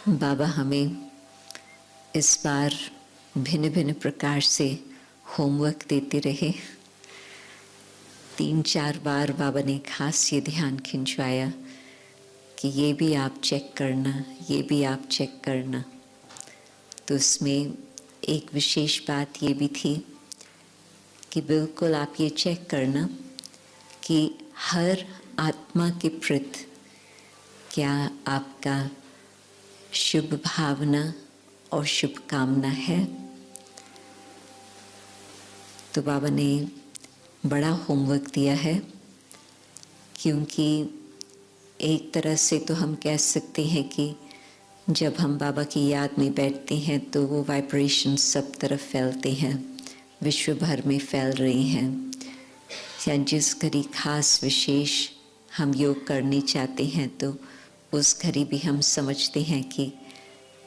बाबा हमें इस बार भिन्न भिन्न प्रकार से होमवर्क देते रहे। 3-4 बार बाबा ने खास ये ध्यान खिंचवाया कि ये भी आप चेक करना, ये भी आप चेक करना। तो उसमें एक विशेष बात ये भी थी कि बिल्कुल आप ये चेक करना कि हर आत्मा के प्रति क्या आपका शुभ भावना और शुभकामना है। तो बाबा ने बड़ा होमवर्क दिया है, क्योंकि एक तरह से तो हम कह सकते हैं कि जब हम बाबा की याद में बैठते हैं तो वो वाइब्रेशन सब तरफ फैलते हैं, विश्व भर में फैल रही हैं। या जिस घड़ी खास विशेष हम योग करनी चाहते हैं तो उस घड़ी भी हम समझते हैं कि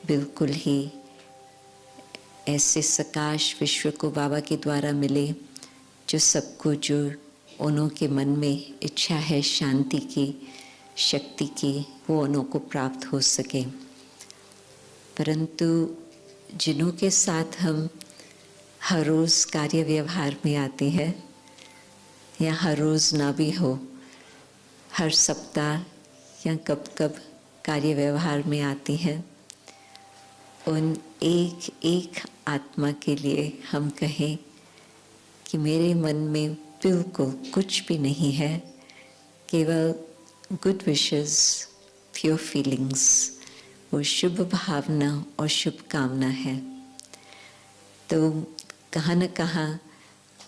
बिल्कुल ही ऐसे सकाश विश्व को बाबा के द्वारा मिले जो सबको, जो उन्हों के मन में इच्छा है शांति की, शक्ति की, वो उन्हों को प्राप्त हो सके। परंतु जिन्हों के साथ हम हर रोज़ कार्य व्यवहार में आते हैं या हर रोज़ ना भी हो, हर सप्ताह या कब कब कार्य व्यवहार में आते हैं, उन एक एक आत्मा के लिए हम कहें कि मेरे मन में बिल्कुल कुछ भी नहीं है, केवल गुड विशेस, प्योर फीलिंग्स, वो शुभ भावना और शुभकामना है। तो कहाँ न कहाँ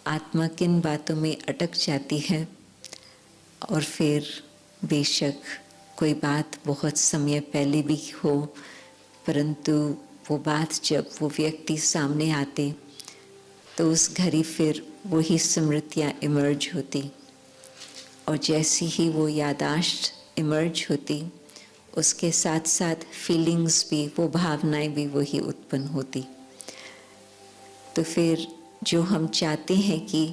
आत्मा किन बातों में अटक जाती है और फिर बेशक कोई बात बहुत समय पहले भी हो, परंतु वो बात जब वो व्यक्ति सामने आते तो उस घड़ी फिर वही स्मृतियाँ इमर्ज होती, और जैसी ही वो यादाश्त इमर्ज होती उसके साथ साथ फीलिंग्स भी, वो भावनाएं भी वही उत्पन्न होती। तो फिर जो हम चाहते हैं कि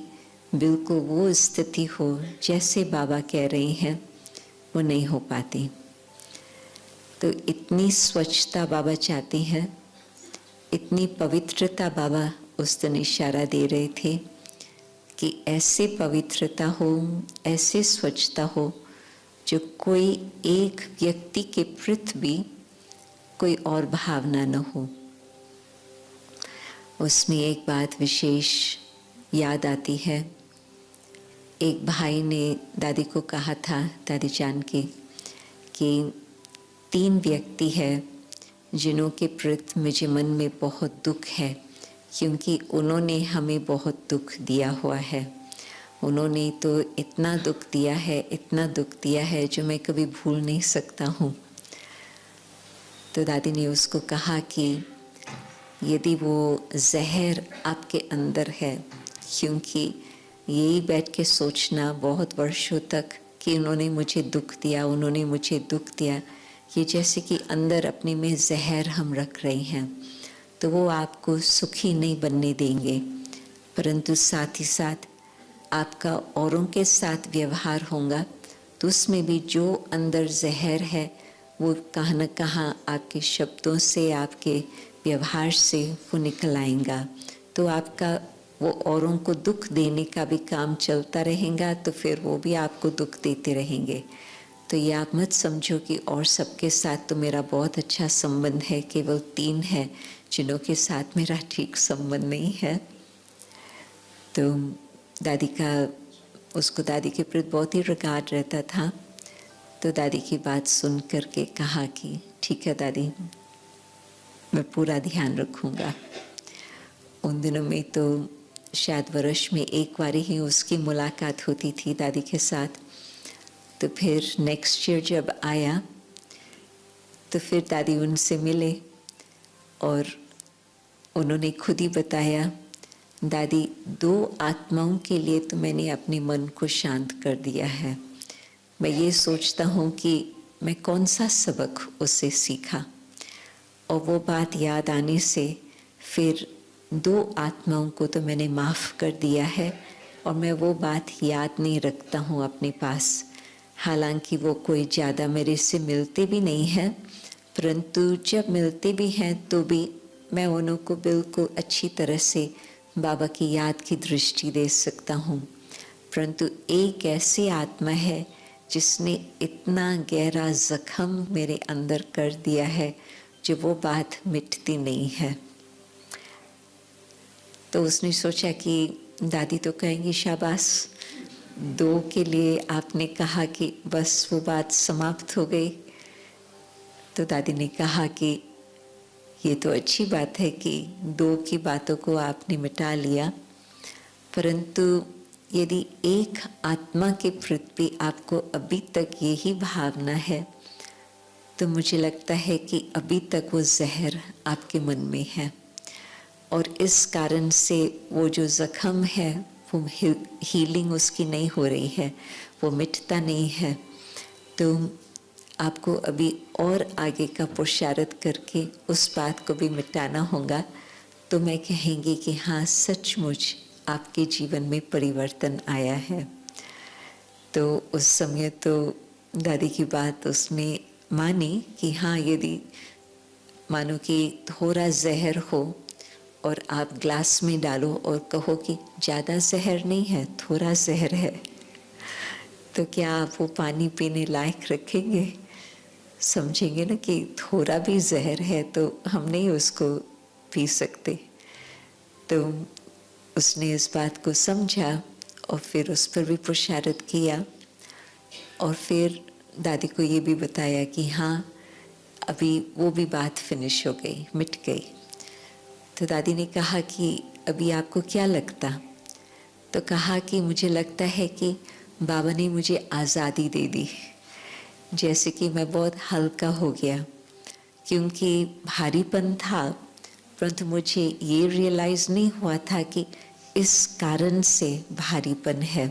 बिल्कुल वो स्थिति हो जैसे बाबा कह रहे हैं, वो नहीं हो पाती। तो इतनी स्वच्छता बाबा चाहते हैं, इतनी पवित्रता बाबा उस दिन इशारा दे रहे थे कि ऐसे पवित्रता हो, ऐसे स्वच्छता हो जो कोई एक व्यक्ति के प्रति भी कोई और भावना न हो। उसमें एक बात विशेष याद आती है। एक भाई ने दादी को कहा था, दादी जान की, कि 3 व्यक्ति है जिन्हों के प्रति मुझे मन में बहुत दुख है, क्योंकि उन्होंने हमें बहुत दुख दिया हुआ है। उन्होंने तो इतना दुख दिया है, इतना दुख दिया है जो मैं कभी भूल नहीं सकता हूँ। तो दादी ने उसको कहा कि यदि वो जहर आपके अंदर है, क्योंकि यही बैठ के सोचना बहुत वर्षों तक कि उन्होंने मुझे दुख दिया, उन्होंने मुझे दुख दिया, ये जैसे कि अंदर अपने में जहर हम रख रहे हैं, तो वो आपको सुखी नहीं बनने देंगे। परंतु साथ ही साथ आपका औरों के साथ व्यवहार होगा तो उसमें भी जो अंदर जहर है वो कहाँ न कहाँ आपके शब्दों से, आपके व्यवहार से वो निकल आएगा। तो आपका वो औरों को दुख देने का भी काम चलता रहेगा, तो फिर वो भी आपको दुख देते रहेंगे। तो ये आप मत समझो कि और सबके साथ तो मेरा बहुत अच्छा संबंध है, केवल 3 है जिन्हों के साथ मेरा ठीक संबंध नहीं है। तो दादी का, उसको दादी के प्रति बहुत ही रिगार्ड रहता था। तो दादी की बात सुन करके कहा कि ठीक है दादी, मैं पूरा ध्यान रखूँगा। उन दिनों में तो शायद वर्ष में एक बार ही उसकी मुलाकात होती थी दादी के साथ। तो फिर नेक्स्ट ईयर जब आया तो फिर दादी उनसे मिले और उन्होंने खुद ही बताया, दादी 2 आत्माओं के लिए तो मैंने अपने मन को शांत कर दिया है। मैं ये सोचता हूँ कि मैं कौन सा सबक उससे सीखा, और वो बात याद आने से फिर 2 आत्माओं को तो मैंने माफ़ कर दिया है, और मैं वो बात याद नहीं रखता हूँ अपने पास। हालांकि वो कोई ज़्यादा मेरे से मिलते भी नहीं हैं, परंतु जब मिलते भी हैं तो भी मैं उन्हों को बिल्कुल अच्छी तरह से बाबा की याद की दृष्टि दे सकता हूँ। परंतु एक ऐसी आत्मा है जिसने इतना गहरा जख्म मेरे अंदर कर दिया है जो वो बात मिटती नहीं है। तो उसने सोचा कि दादी तो कहेंगी शाबाश, 2 के लिए आपने कहा कि बस वो बात समाप्त हो गई। तो दादी ने कहा कि ये तो अच्छी बात है कि 2 की बातों को आपने मिटा लिया, परंतु यदि एक आत्मा के प्रति आपको अभी तक यही भावना है तो मुझे लगता है कि अभी तक वो जहर आपके मन में है और इस कारण से वो जो जख्म है वो हीलिंग उसकी नहीं हो रही है, वो मिटता नहीं है। तो आपको अभी और आगे का पुरुषार्थ करके उस बात को भी मिटाना होगा। तो मैं कहेंगी कि हाँ, सचमुच आपके जीवन में परिवर्तन आया है। तो उस समय तो दादी की बात उसने मानी कि हाँ, यदि मानो कि थोड़ा जहर हो और आप ग्लास में डालो और कहो कि ज़्यादा जहर नहीं है, थोड़ा जहर है, तो क्या आप वो पानी पीने लायक रखेंगे? समझेंगे ना कि थोड़ा भी जहर है तो हम नहीं उसको पी सकते। तो उसने इस बात को समझा और फिर उस पर भी पुरुषार्थ किया और फिर दादी को ये भी बताया कि हाँ, अभी वो भी बात फिनिश हो गई, मिट गई। तो दादी ने कहा कि अभी आपको क्या लगता? तो कहा कि मुझे लगता है कि बाबा ने मुझे आज़ादी दे दी, जैसे कि मैं बहुत हल्का हो गया, क्योंकि भारीपन था, परंतु मुझे ये रियलाइज़ नहीं हुआ था कि इस कारण से भारीपन है।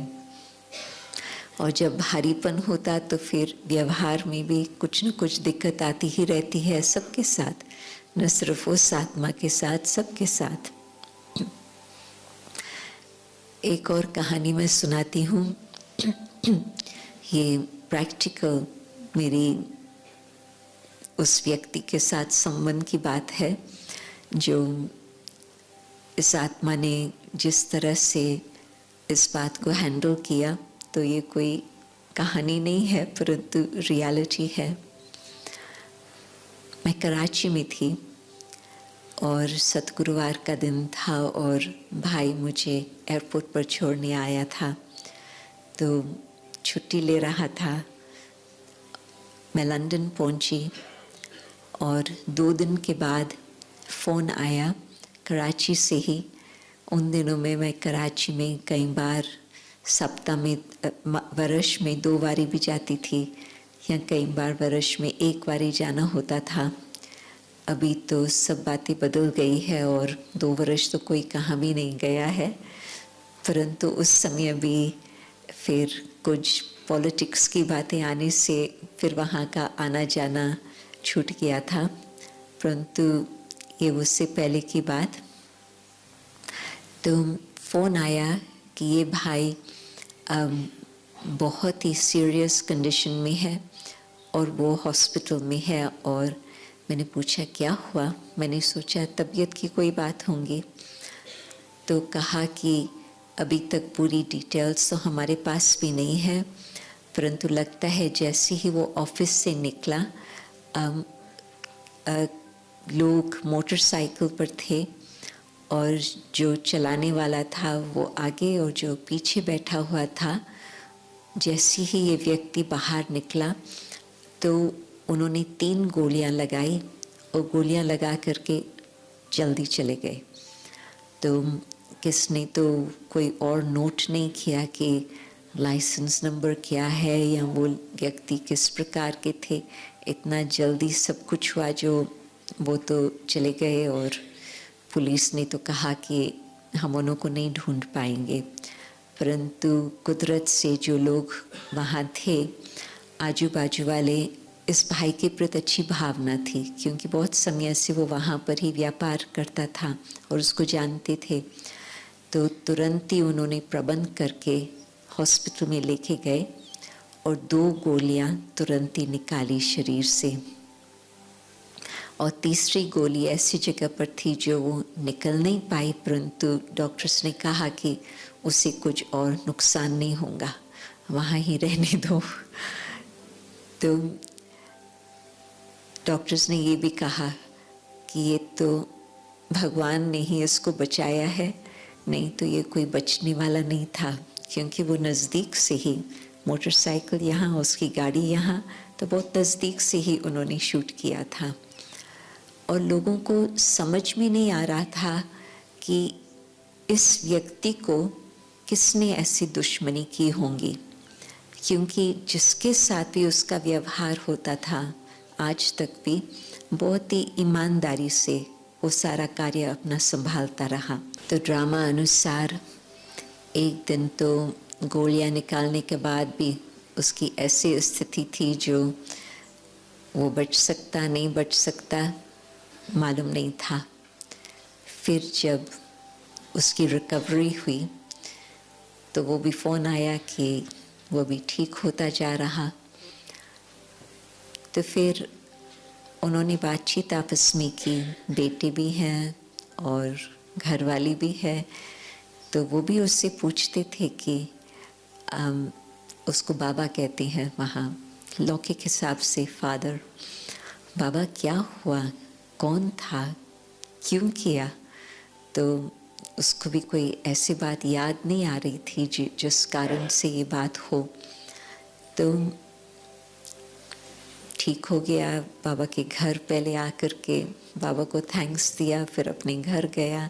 और जब भारीपन होता तो फिर व्यवहार में भी कुछ न कुछ दिक्कत आती ही रहती है सबके साथ, न सिर्फ उस आत्मा के साथ, सबके साथ। एक और कहानी मैं सुनाती हूँ। ये प्रैक्टिकल मेरी उस व्यक्ति के साथ संबंध की बात है जो इस आत्मा ने जिस तरह से इस बात को हैंडल किया। तो ये कोई कहानी नहीं है परंतु रियलिटी है। मैं कराची में थी और सतगुरुवार का दिन था और भाई मुझे एयरपोर्ट पर छोड़ने आया था, तो छुट्टी ले रहा था। मैं लंदन पहुंची और 2 दिन के बाद फ़ोन आया कराची से ही। उन दिनों में मैं कराची में कई बार सप्ताह में वर्ष में 2 बारी भी जाती थी या कई बार वर्ष में 1 बारी जाना होता था। अभी तो सब बातें बदल गई है और 2 वर्ष तो कोई कहाँ भी नहीं गया है, परंतु उस समय भी फिर कुछ पॉलिटिक्स की बातें आने से फिर वहाँ का आना जाना छूट गया था। परंतु ये उससे पहले की बात। तो फ़ोन आया कि ये भाई बहुत ही सीरियस कंडीशन में है और वो हॉस्पिटल में है। और मैंने पूछा क्या हुआ? मैंने सोचा तबीयत की कोई बात होंगी। तो कहा कि अभी तक पूरी डिटेल्स तो हमारे पास भी नहीं है, परंतु लगता है जैसे ही वो ऑफिस से निकला लोग मोटरसाइकिल पर थे और जो चलाने वाला था वो आगे और जो पीछे बैठा हुआ था। जैसे ही ये व्यक्ति बाहर निकला तो उन्होंने 3 गोलियां लगाई और गोलियां लगा करके जल्दी चले गए। तो किसने तो कोई और नोट नहीं किया कि लाइसेंस नंबर क्या है या वो व्यक्ति किस प्रकार के थे। इतना जल्दी सब कुछ हुआ जो वो तो चले गए और पुलिस ने तो कहा कि हम उन्हों को नहीं ढूंढ पाएंगे। परंतु कुदरत से जो लोग वहाँ थे आजू बाजू वाले, इस भाई के प्रति अच्छी भावना थी क्योंकि बहुत समय से वो वहाँ पर ही व्यापार करता था और उसको जानते थे। तो तुरंत ही उन्होंने प्रबंध करके हॉस्पिटल में लेके गए और 2 गोलियां तुरंत ही निकाली शरीर से। और तीसरी गोली ऐसी जगह पर थी जो वो निकल नहीं पाई, परंतु डॉक्टर्स ने कहा कि उसे कुछ और नुकसान नहीं होगा, वहाँ ही रहने दो। तो डॉक्टर्स ने ये भी कहा कि ये तो भगवान ने ही इसको बचाया है, नहीं तो ये कोई बचने वाला नहीं था, क्योंकि वो नज़दीक से ही, मोटरसाइकिल यहाँ, उसकी गाड़ी यहाँ, तो बहुत नज़दीक से ही उन्होंने शूट किया था। और लोगों को समझ में नहीं आ रहा था कि इस व्यक्ति को किसने ऐसी दुश्मनी की होंगी, क्योंकि जिसके साथ भी उसका व्यवहार होता था आज तक भी बहुत ही ईमानदारी से वो सारा कार्य अपना संभालता रहा। तो ड्रामा अनुसार एक दिन तो गोलियां निकालने के बाद भी उसकी ऐसी स्थिति थी जो वो बच सकता नहीं बच सकता मालूम नहीं था। फिर जब उसकी रिकवरी हुई तो वो भी फ़ोन आया कि वो भी ठीक होता जा रहा। तो फिर उन्होंने बातचीत आपस में की, बेटे भी हैं और घरवाली भी है, तो वो भी उससे पूछते थे कि उसको बाबा कहते हैं वहाँ लौकिक हिसाब से फादर, बाबा क्या हुआ, कौन था, क्यों किया। तो उसको भी कोई ऐसी बात याद नहीं आ रही थी जिस कारण से ये बात हो। तो ठीक हो गया, बाबा के घर पहले आकर के बाबा को थैंक्स दिया, फिर अपने घर गया।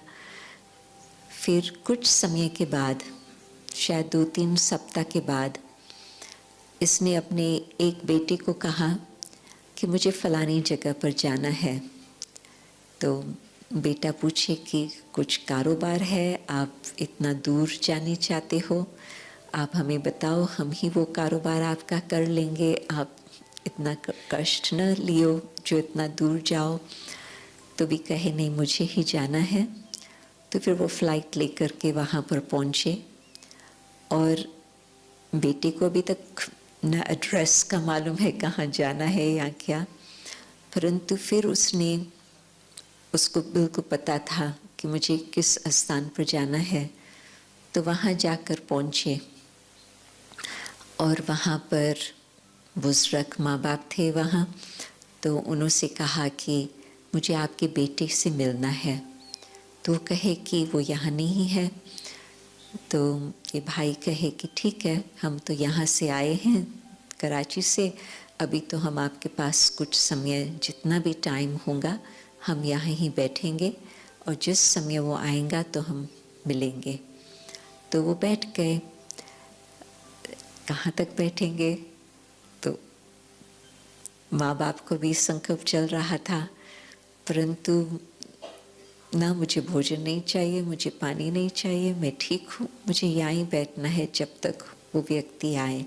फिर कुछ समय के बाद, शायद 2-3 सप्ताह के बाद, इसने अपने एक बेटे को कहा कि मुझे फलानी जगह पर जाना है। तो बेटा पूछे कि कुछ कारोबार है, आप इतना दूर जाने चाहते हो, आप हमें बताओ, हम ही वो कारोबार आपका कर लेंगे, आप इतना कष्ट न लियो जो इतना दूर जाओ। तो भी कहे नहीं, मुझे ही जाना है। तो फिर वो फ़्लाइट लेकर के वहाँ पर पहुँचे और बेटे को अभी तक न एड्रेस का मालूम है कहाँ जाना है या क्या, परंतु फिर उसको बिल्कुल पता था कि मुझे किस स्थान पर जाना है। तो वहाँ जाकर पहुँचे और वहाँ पर बुज़ुर्ग माँ बाप थे वहाँ। तो उन्होंने कहा कि मुझे आपके बेटे से मिलना है। तो कहे कि वो यहाँ नहीं है। तो ये भाई कहे कि ठीक है, हम तो यहाँ से आए हैं कराची से, अभी तो हम आपके पास कुछ समय, जितना भी टाइम होगा हम यहाँ ही बैठेंगे और जिस समय वो आएगा तो हम मिलेंगे। तो वो बैठ गए। कहाँ तक बैठेंगे, तो माँ बाप को भी संकल्प चल रहा था, परंतु ना मुझे भोजन नहीं चाहिए, मुझे पानी नहीं चाहिए, मैं ठीक हूँ, मुझे यहाँ ही बैठना है जब तक वो व्यक्ति आए।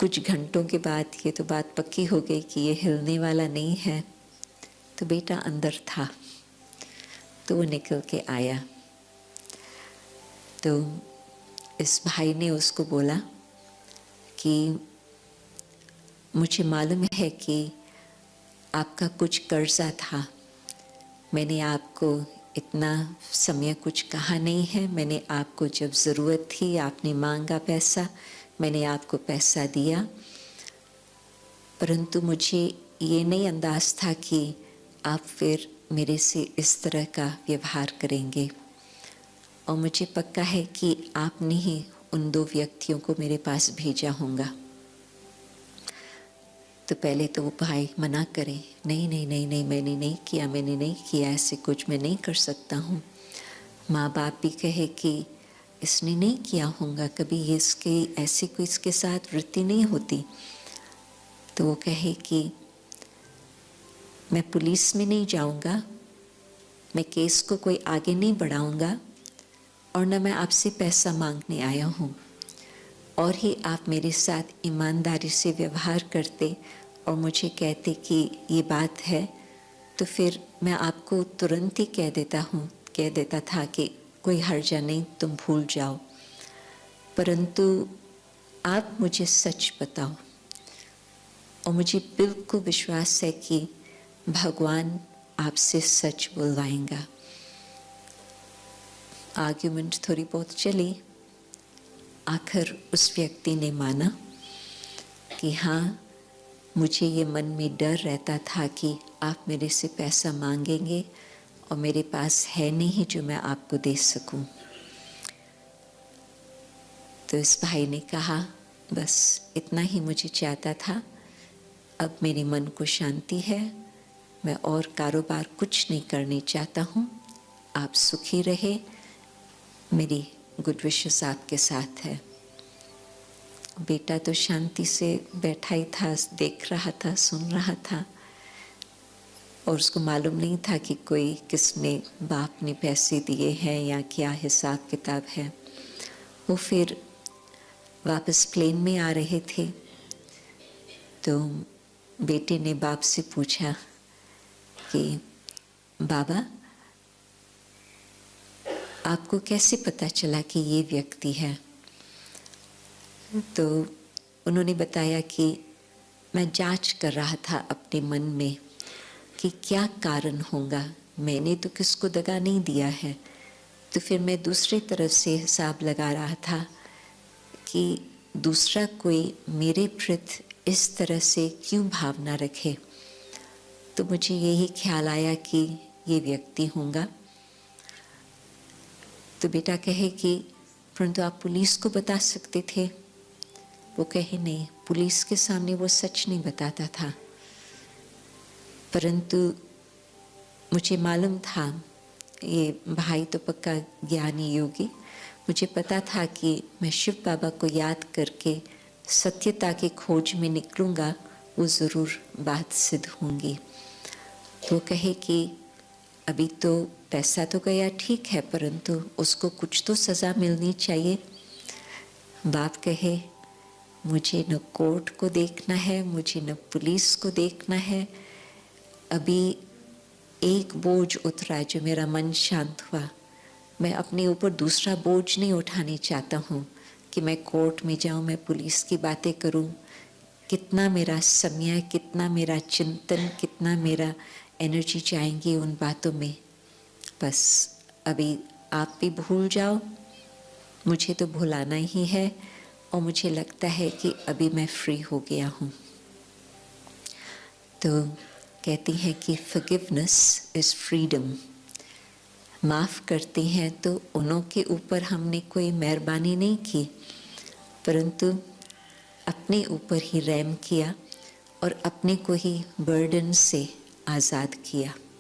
कुछ घंटों के बाद ये तो बात पक्की हो गई कि ये हिलने वाला नहीं है। तो बेटा अंदर था, तो वो निकल के आया। तो इस भाई ने उसको बोला कि मुझे मालूम है कि आपका कुछ कर्जा था, मैंने आपको इतना समय कुछ कहा नहीं है, मैंने आपको जब ज़रूरत थी, आपने मांगा पैसा, मैंने आपको पैसा दिया, परंतु मुझे ये नहीं अंदाज़ था कि आप फिर मेरे से इस तरह का व्यवहार करेंगे। और मुझे पक्का है कि आपने ही उन 2 व्यक्तियों को मेरे पास भेजा होगा। तो पहले तो वो भाई मना करे, नहीं नहीं नहीं नहीं, मैंने नहीं किया, ऐसे कुछ मैं नहीं कर सकता हूँ। माँ बाप भी कहे कि इसने नहीं किया होगा, कभी ये इसके ऐसे कोई इसके साथ वृत्ति नहीं होती। तो वो कहे कि मैं पुलिस में नहीं जाऊँगा, मैं केस को कोई आगे नहीं बढ़ाऊँगा, और न मैं आपसे पैसा मांगने आया हूँ। और ही आप मेरे साथ ईमानदारी से व्यवहार करते और मुझे कहते कि ये बात है, तो फिर मैं आपको तुरंत ही कह देता था कि कोई हर्जा नहीं, तुम भूल जाओ। परंतु आप मुझे सच बताओ और मुझे बिल्कुल विश्वास है कि भगवान आपसे सच बुलवाएगा। आर्ग्यूमेंट थोड़ी बहुत चली, आखिर उस व्यक्ति ने माना कि हाँ, मुझे ये मन में डर रहता था कि आप मेरे से पैसा मांगेंगे और मेरे पास है नहीं जो मैं आपको दे सकूं। तो इस भाई ने कहा, बस इतना ही मुझे चाहता था, अब मेरे मन को शांति है, मैं और कारोबार कुछ नहीं करने चाहता हूँ, आप सुखी रहे, मेरी गुड विशेस आपके साथ है। बेटा तो शांति से बैठा ही था, देख रहा था, सुन रहा था, और उसको मालूम नहीं था कि कोई किसने, बाप ने पैसे दिए हैं या क्या हिसाब किताब है। वो फिर वापस प्लेन में आ रहे थे तो बेटे ने बाप से पूछा कि बाबा, आपको कैसे पता चला कि ये व्यक्ति है? तो उन्होंने बताया कि मैं जांच कर रहा था अपने मन में कि क्या कारण होगा, मैंने तो किसको दगा नहीं दिया है। तो फिर मैं दूसरे तरफ से हिसाब लगा रहा था कि दूसरा कोई मेरे प्रति इस तरह से क्यों भावना रखे। तो मुझे यही ख्याल आया कि ये व्यक्ति होगा। तो बेटा कहे कि परंतु आप पुलिस को बता सकते थे। वो कहे नहीं, पुलिस के सामने वो सच नहीं बताता था, परंतु मुझे मालूम था ये भाई तो पक्का ज्ञानी योगी, मुझे पता था कि मैं शिव बाबा को याद करके सत्यता की खोज में निकलूँगा, वो ज़रूर बात सिद्ध होंगी। तो कहे कि अभी तो पैसा तो गया ठीक है, परंतु उसको कुछ तो सज़ा मिलनी चाहिए। बाप कहे, मुझे न कोर्ट को देखना है, मुझे न पुलिस को देखना है, अभी एक बोझ उतरा जो मेरा मन शांत हुआ। मैं अपने ऊपर दूसरा बोझ नहीं उठाने चाहता हूँ कि मैं कोर्ट में जाऊँ, मैं पुलिस की बातें करूँ। कितना मेरा समय, कितना मेरा चिंतन, कितना मेरा एनर्जी जाएंगी उन बातों में। बस अभी आप भी भूल जाओ, मुझे तो भुलाना ही है, और मुझे लगता है कि अभी मैं फ्री हो गया हूँ। तो कहती हैं कि फॉरगिवनेस इज़ फ्रीडम। माफ़ करते हैं तो उन्हों के ऊपर हमने कोई मेहरबानी नहीं की, परंतु अपने ऊपर ही रहम किया और अपने को ही बर्डन से आज़ाद किया।